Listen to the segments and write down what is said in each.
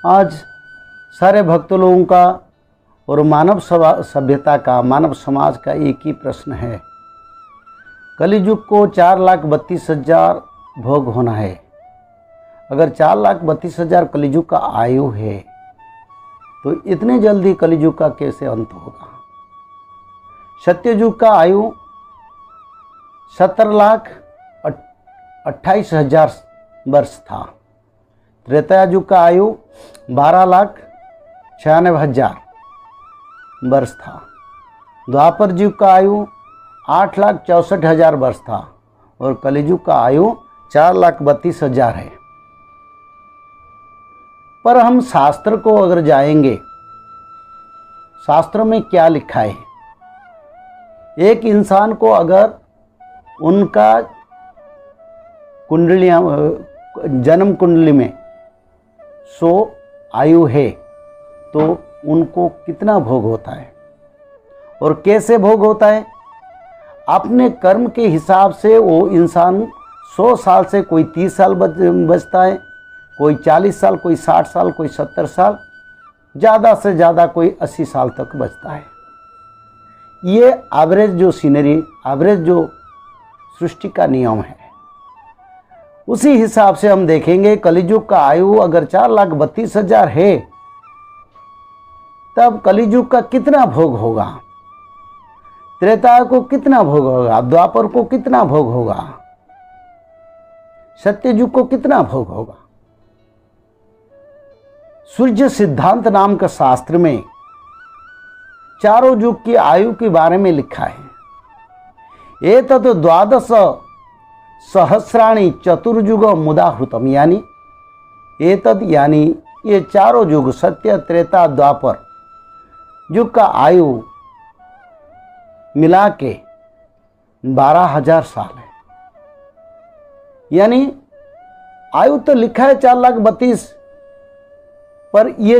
आज सारे भक्त लोगों का और मानव सभ्यता का, मानव समाज का एक ही प्रश्न है। कलियुग को 4,32,000 भोग होना है। अगर 4,32,000 कलियुग का आयु है तो इतने जल्दी कलियुग का कैसे अंत होगा। सत्ययुग का आयु 17,28,000 वर्ष था। त्रेता युग का आयु 12,96,000 वर्ष था। द्वापर युग का आयु 8,64,000 वर्ष था और कलियुग का आयु 4,32,000 है। पर हम शास्त्र को अगर जाएंगे, शास्त्र में क्या लिखा है। एक इंसान को अगर उनका कुंडलियाँ, जन्म कुंडली में 100 आयु है तो उनको कितना भोग होता है और कैसे भोग होता है। अपने कर्म के हिसाब से वो इंसान 100 साल से कोई 30 साल बचता है, कोई 40 साल, कोई 60 साल, कोई 70 साल, ज़्यादा से ज़्यादा कोई 80 साल तक बचता है। ये एवरेज जो सीनरी, एवरेज जो सृष्टि का नियम है। उसी हिसाब से हम देखेंगे कलियुग का आयु अगर 4,32,000 है तब कलियुग का कितना भोग होगा, त्रेता को कितना भोग होगा, द्वापर को कितना भोग होगा, सत्ययुग को कितना भोग होगा। सूर्य सिद्धांत नाम का शास्त्र में चारों युग की आयु के बारे में लिखा है। एतत् 12 सहस्राणि चतुर्युग मुदाहृतम, यानी एतद यानी ये चारों युग, सत्य त्रेता द्वापर युग का आयु मिला के 12,000 साल है। यानी आयु तो लिखा है 4,32,000, पर ये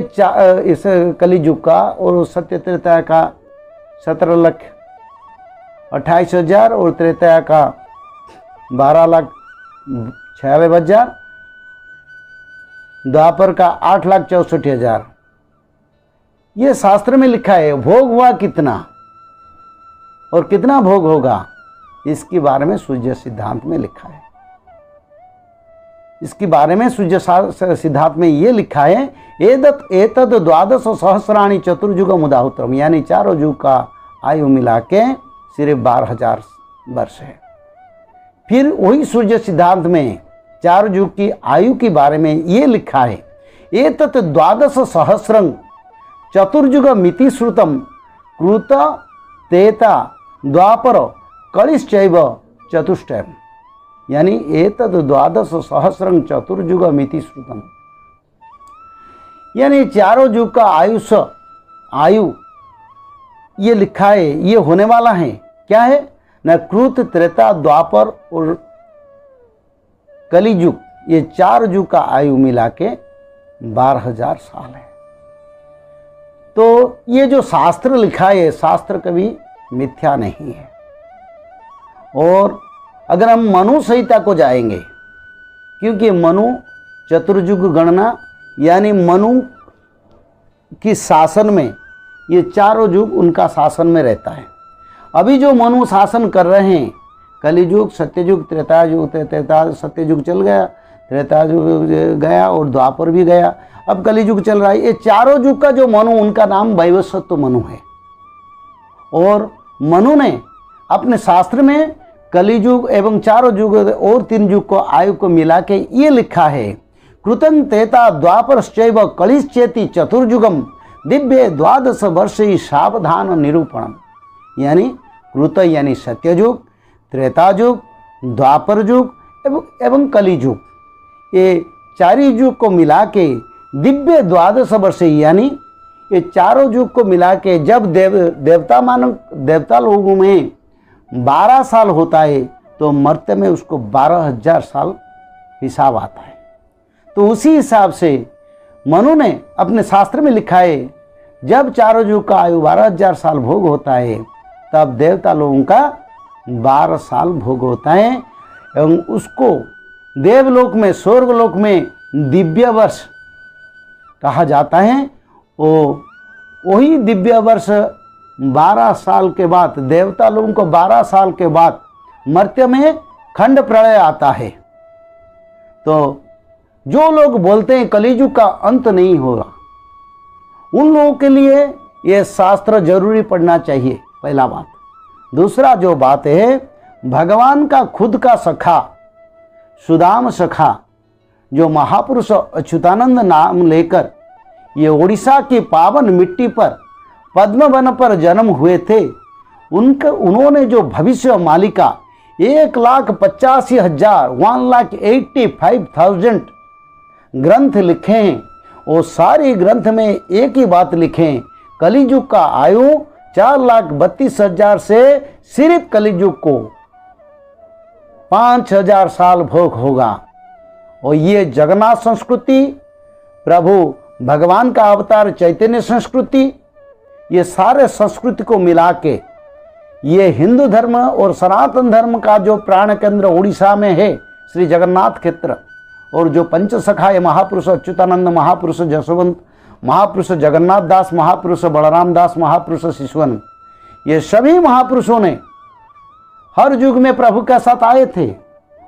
इस कलियुग का और सत्य त्रेता का 17,28,000 और त्रेता का 12,96,000, द्वापर का 8,64,000। ये शास्त्र में लिखा है। भोग हुआ कितना और कितना भोग होगा इसके बारे में सूर्य सिद्धांत में लिखा है। इसके बारे में सूर्य सिद्धांत में ये लिखा है, एतद 12 सहस्राणि चतुर्युग मुदाहृतम, यानी चारों युग का आयु मिला के सिर्फ 12,000 वर्ष है। फिर वही सूर्य सिद्धांत में चार युग की आयु के बारे में ये लिखा है, एतत् 12 सहस्रं चतुर्युग मिति श्रुतम कृत तेता द्वापर कलिश्चैव चतुष्टयम्, यानी एतत् 12 सहस्रं चतुर्युग मिति श्रुतम, यानी चारों युग का आयु ये लिखा है, ये होने वाला है। क्या है न, कृत त्रेता द्वापर और कलियुग, ये 4 युग का आयु मिला के 12,000 साल है। तो ये जो शास्त्र लिखा है, शास्त्र कभी मिथ्या नहीं है। और अगर हम मनु संहिता को जाएंगे, क्योंकि मनु चतुर्युग गणना, यानी मनु की शासन में ये चारों युग उनका शासन में रहता है। अभी जो मनु शासन कर रहे हैं, कलियुग, सत्ययुग, त्रेता युग, सत्ययुग चल गया, त्रेता युग गया और द्वापर भी गया, अब कलियुग चल रहा है। ये चारों युग का जो मनु, उनका नाम वैवस्वत मनु है। और मनु ने अपने शास्त्र में कलियुग एवं चारों युग और 3 युग को आयु को मिला के ये लिखा है, कृतं तेता द्वापरश्चैव कलिश्चेति चतुर्युगम दिव्य 12 वर्षे सावधान निरूपणम, यानी कृत यानी सत्ययुग, त्रेता युग, द्वापर युग एवं कलियुग, ये 4 युग को मिला के दिव्य 12 वर्षे, यानी ये चारों युग को मिला के जब देवता लोगों में 12 साल होता है तो मर्त्य में उसको 12,000 साल हिसाब आता है। तो उसी हिसाब से मनु ने अपने शास्त्र में लिखा है, जब चारों युग का आयु 12,000 साल भोग होता है तब देवता लोगों का 12 साल भोग होता है एवं उसको देवलोक में, स्वर्गलोक में दिव्य वर्ष कहा जाता है, वही दिव्य वर्ष 12 साल के बाद, देवता लोगों को 12 साल के बाद मर्त्य में खंड प्रलय आता है। तो जो लोग बोलते हैं कलियुग का अंत नहीं होगा, उन लोगों के लिए ये शास्त्र जरूरी पढ़ना चाहिए, पहला बात। दूसरा जो बात है, भगवान का खुद का सखा सुदाम सखा जो महापुरुष अच्युतानंद नाम लेकर ये उड़ीसा की पावन मिट्टी पर पद्म वन पर जन्म हुए थे, उन्होंने जो भविष्य मालिका 1,85,000 1,85,000 ग्रंथ लिखे हैं, वो सारे ग्रंथ में एक ही बात लिखे हैं, कलियुग का आयु 4,32,000 से सिर्फ कलियुग को 5,000 साल भोग होगा। और ये जगन्नाथ संस्कृति, प्रभु भगवान का अवतार चैतन्य संस्कृति, ये सारे संस्कृति को मिला के ये हिंदू धर्म और सनातन धर्म का जो प्राण केंद्र उड़ीसा में है, श्री जगन्नाथ क्षेत्र, और जो पंचसखाए महापुरुष अच्युतानंद महापुरुष जसवंत महापुरुष जगन्नाथ दास महापुरुष बलराम दास महापुरुष शिशुवन, ये सभी महापुरुषों ने हर युग में प्रभु के साथ आए थे।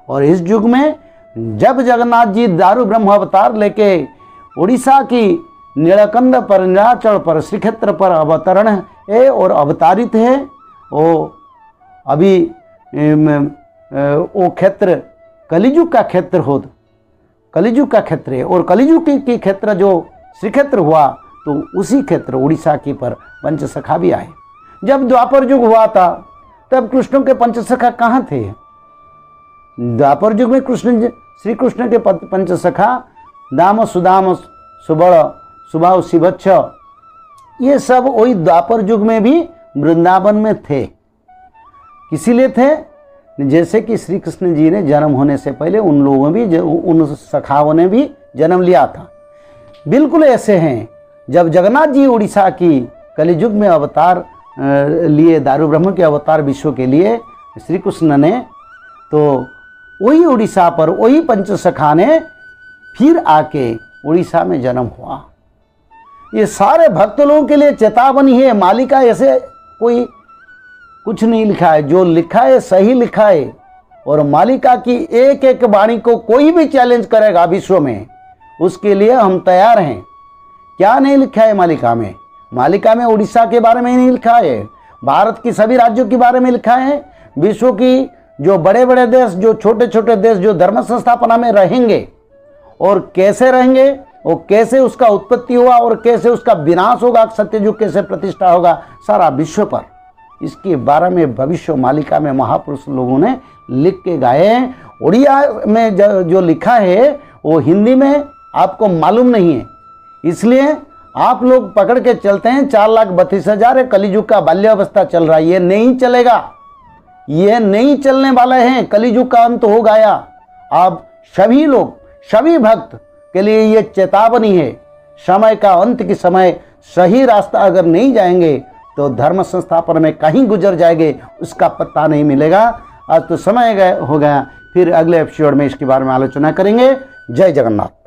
और इस युग में जब जगन्नाथ जी दारू ब्रह्म अवतार लेके उड़ीसा की नीलकंठ पर, नीलाचल पर, श्रीक्षेत्र पर अवतरण है और अवतारित है, वो अभी वो क्षेत्र कलियुग का क्षेत्र हो, कलियुग का क्षेत्र है। और कलियुग की क्षेत्र जो श्रीक्षेत्र हुआ, तो उसी क्षेत्र उड़ीसा की पर पंचसखा भी आए। जब द्वापर युग हुआ था, तब कृष्ण के पंचसखा कहाँ थे? द्वापर युग में श्री कृष्ण के पंचसखा दाम सुदाम सुबल सुभाव शिवच्छ, ये सब वही द्वापर युग में भी वृंदावन में थे। इसीलिए थे जैसे कि श्री कृष्ण जी ने जन्म होने से पहले उन लोगों भी, उन सखाओं ने भी जन्म लिया था। बिल्कुल ऐसे हैं, जब जगन्नाथ जी उड़ीसा की कलियुग में अवतार लिए, दारू ब्रह्म के अवतार विश्व के लिए श्री कृष्ण ने, तो वही उड़ीसा पर वही पंचसखा ने फिर आके उड़ीसा में जन्म हुआ। ये सारे भक्त लोगों के लिए चेतावनी है। मालिका ऐसे कोई कुछ नहीं लिखा है, जो लिखा है सही लिखा है। और मालिका की एक एक वाणी को कोई भी चैलेंज करेगा विश्व में, उसके लिए हम तैयार हैं। क्या नहीं लिखा है मालिका में? मालिका में उड़ीसा के बारे में नहीं लिखा है, भारत की सभी राज्यों के बारे में लिखा है। विश्व की जो बड़े बड़े देश, जो छोटे छोटे देश जो धर्म संस्थापना में रहेंगे और कैसे रहेंगे, और कैसे उसका उत्पत्ति हुआ और कैसे उसका विनाश होगा, सत्ययुग कैसे प्रतिष्ठा होगा, सारा विश्व पर इसके बारे में भविष्य मालिका में महापुरुष लोगों ने लिख के गाए हैं। उड़िया में जो लिखा है वो हिंदी में आपको मालूम नहीं है, इसलिए आप लोग पकड़ के चलते हैं 4,32,000 कलियुग का बाल्यावस्था चल रहा है। ये नहीं चलेगा, ये नहीं चलने वाला है। कलियुग का अंत हो गया। आप सभी लोग, सभी भक्त के लिए ये चेतावनी है, समय का अंत के समय सही रास्ता अगर नहीं जाएंगे तो धर्म संस्थापन में कहीं गुजर जाएंगे, उसका पता नहीं मिलेगा। आज तो समय हो गया, फिर अगले एपिसोड में इसके बारे में आलोचना करेंगे। जय जगन्नाथ।